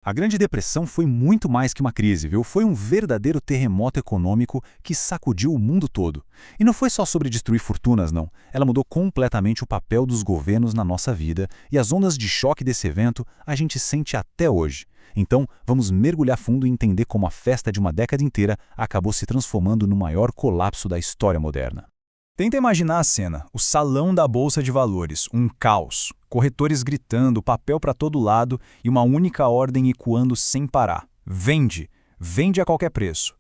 A Grande Depressão foi muito mais que uma crise, viu? Foi um verdadeiro terremoto econômico que sacudiu o mundo todo. E não foi só sobre destruir fortunas, não. Ela mudou completamente o papel dos governos na nossa vida, e as ondas de choque desse evento a gente sente até hoje. Então, vamos mergulhar fundo e entender como a festa de uma década inteira acabou se transformando no maior colapso da história moderna. Tenta imaginar a cena, o salão da Bolsa de Valores, um caos. Corretores gritando, papel para todo lado e uma única ordem ecoando sem parar. Vende! Vende a qualquer preço.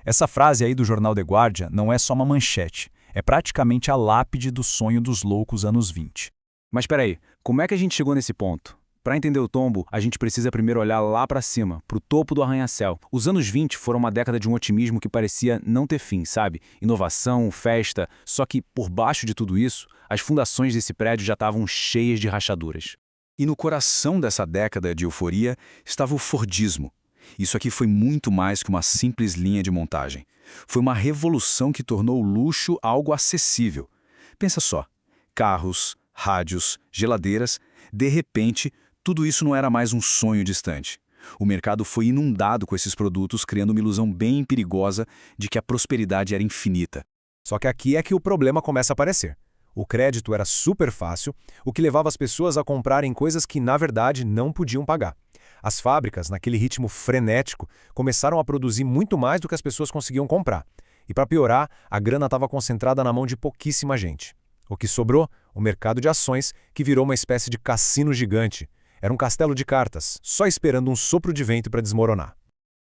Essa frase aí do jornal The Guardian não é só uma manchete, é praticamente a lápide do sonho dos loucos anos 20. Mas peraí, como é que a gente chegou nesse ponto? Para entender o tombo, a gente precisa primeiro olhar lá para cima, para o topo do arranha-céu. Os anos 20 foram uma década de um otimismo que parecia não ter fim, sabe? Inovação, festa, só que por baixo de tudo isso, as fundações desse prédio já estavam cheias de rachaduras. E no coração dessa década de euforia estava o Fordismo. Isso aqui foi muito mais que uma simples linha de montagem. Foi uma revolução que tornou o luxo algo acessível. Pensa só, carros, rádios, geladeiras, de repente, tudo isso não era mais um sonho distante. O mercado foi inundado com esses produtos, criando uma ilusão bem perigosa de que a prosperidade era infinita. Só que aqui é que o problema começa a aparecer. O crédito era super fácil, o que levava as pessoas a comprarem coisas que, na verdade, não podiam pagar. As fábricas, naquele ritmo frenético, começaram a produzir muito mais do que as pessoas conseguiam comprar. E para piorar, a grana estava concentrada na mão de pouquíssima gente. O que sobrou? O mercado de ações, que virou uma espécie de cassino gigante. Era um castelo de cartas, só esperando um sopro de vento para desmoronar.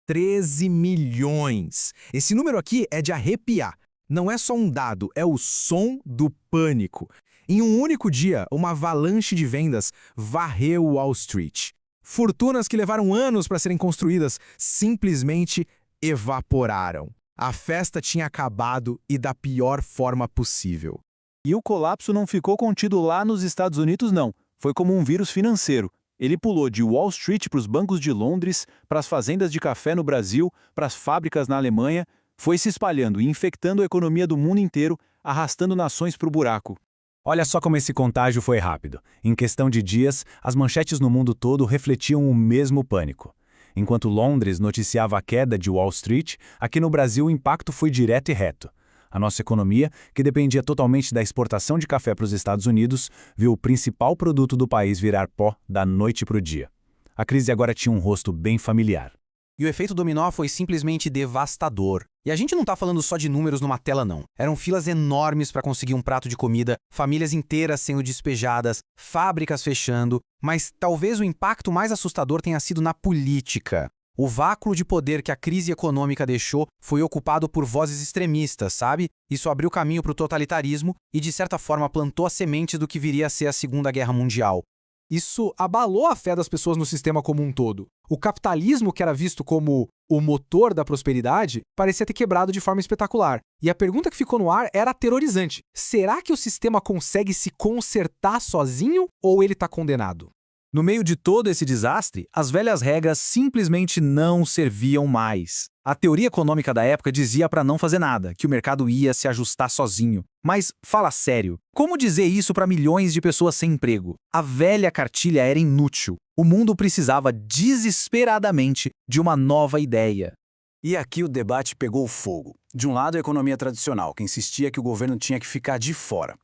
13 milhões! Esse número aqui é de arrepiar. Não é só um dado, é o som do pânico. Em um único dia, uma avalanche de vendas varreu Wall Street. Fortunas que levaram anos para serem construídas simplesmente evaporaram. A festa tinha acabado e da pior forma possível. E o colapso não ficou contido lá nos Estados Unidos, não. Foi como um vírus financeiro. Ele pulou de Wall Street para os bancos de Londres, para as fazendas de café no Brasil, para as fábricas na Alemanha, foi se espalhando e infectando a economia do mundo inteiro, arrastando nações para o buraco. Olha só como esse contágio foi rápido. Em questão de dias, as manchetes no mundo todo refletiam o mesmo pânico. Enquanto Londres noticiava a queda de Wall Street, aqui no Brasil o impacto foi direto e reto. A nossa economia, que dependia totalmente da exportação de café para os Estados Unidos, viu o principal produto do país virar pó da noite para o dia. A crise agora tinha um rosto bem familiar. E o efeito dominó foi simplesmente devastador. E a gente não tá falando só de números numa tela, não. Eram filas enormes para conseguir um prato de comida, famílias inteiras sendo despejadas, fábricas fechando, mas talvez o impacto mais assustador tenha sido na política. O vácuo de poder que a crise econômica deixou foi ocupado por vozes extremistas, sabe? Isso abriu caminho para o totalitarismo e, de certa forma, plantou a semente do que viria a ser a Segunda Guerra Mundial. Isso abalou a fé das pessoas no sistema como um todo. O capitalismo, que era visto como o motor da prosperidade, parecia ter quebrado de forma espetacular. E a pergunta que ficou no ar era aterrorizante. Será que o sistema consegue se consertar sozinho ou ele está condenado? No meio de todo esse desastre, as velhas regras simplesmente não serviam mais. A teoria econômica da época dizia para não fazer nada, que o mercado ia se ajustar sozinho. Mas, fala sério, como dizer isso para milhões de pessoas sem emprego? A velha cartilha era inútil. O mundo precisava desesperadamente de uma nova ideia. E aqui o debate pegou fogo. De um lado, a economia tradicional, que insistia que o governo tinha que ficar de fora.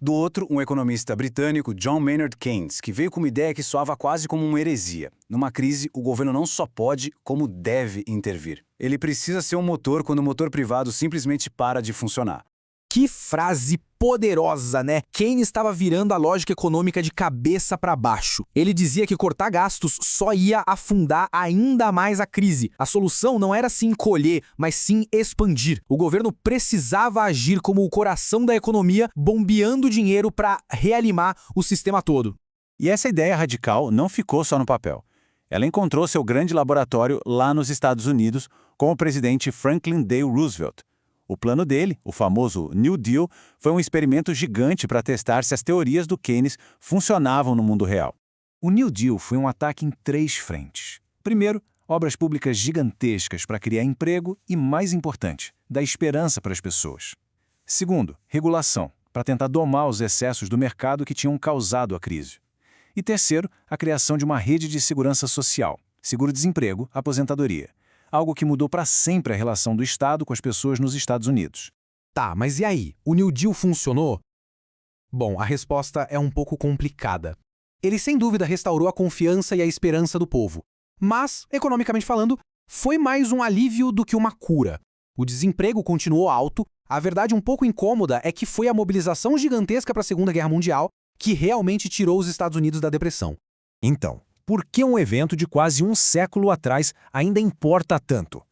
Do outro, um economista britânico, John Maynard Keynes, que veio com uma ideia que soava quase como uma heresia. Numa crise, o governo não só pode, como deve intervir. Ele precisa ser um motor quando o motor privado simplesmente para de funcionar. Que frase poderosa, né? Keynes estava virando a lógica econômica de cabeça para baixo. Ele dizia que cortar gastos só ia afundar ainda mais a crise. A solução não era se encolher, mas sim expandir. O governo precisava agir como o coração da economia, bombeando dinheiro para reanimar o sistema todo. E essa ideia radical não ficou só no papel. Ela encontrou seu grande laboratório lá nos Estados Unidos com o presidente Franklin D. Roosevelt. O plano dele, o famoso New Deal, foi um experimento gigante para testar se as teorias do Keynes funcionavam no mundo real. O New Deal foi um ataque em 3 frentes. Primeiro, obras públicas gigantescas para criar emprego e, mais importante, dar esperança para as pessoas. Segundo, regulação, para tentar domar os excessos do mercado que tinham causado a crise. E terceiro, a criação de uma rede de segurança social. seguro-desemprego, aposentadoria. Algo que mudou para sempre a relação do Estado com as pessoas nos Estados Unidos. Tá, mas e aí? O New Deal funcionou? Bom, a resposta é um pouco complicada. Ele sem dúvida restaurou a confiança e a esperança do povo. Mas, economicamente falando, foi mais um alívio do que uma cura. O desemprego continuou alto. A verdade um pouco incômoda é que foi a mobilização gigantesca para a Segunda Guerra Mundial que realmente tirou os Estados Unidos da depressão. Então, por que um evento de quase um século atrás ainda importa tanto?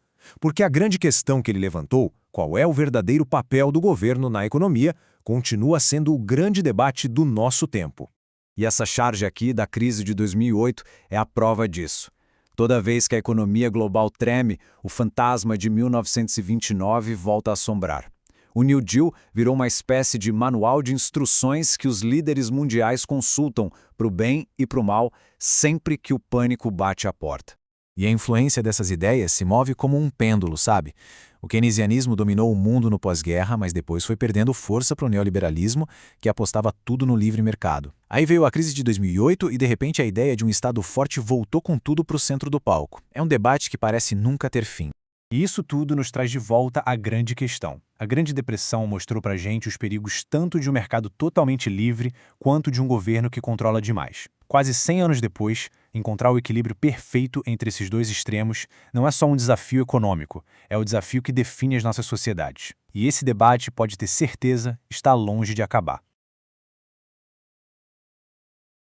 Porque a grande questão que ele levantou, qual é o verdadeiro papel do governo na economia, continua sendo o grande debate do nosso tempo. E essa charge aqui da crise de 2008 é a prova disso. Toda vez que a economia global treme, o fantasma de 1929 volta a assombrar. O New Deal virou uma espécie de manual de instruções que os líderes mundiais consultam para o bem e para o mal sempre que o pânico bate à porta. E a influência dessas ideias se move como um pêndulo, sabe? O keynesianismo dominou o mundo no pós-guerra, mas depois foi perdendo força para o neoliberalismo, que apostava tudo no livre mercado. Aí veio a crise de 2008 e, de repente, a ideia de um Estado forte voltou com tudo para o centro do palco. É um debate que parece nunca ter fim. E isso tudo nos traz de volta à grande questão. A Grande Depressão mostrou pra gente os perigos tanto de um mercado totalmente livre quanto de um governo que controla demais. Quase 100 anos depois, encontrar o equilíbrio perfeito entre esses dois extremos não é só um desafio econômico, é o desafio que define as nossas sociedades. E esse debate, pode ter certeza, está longe de acabar.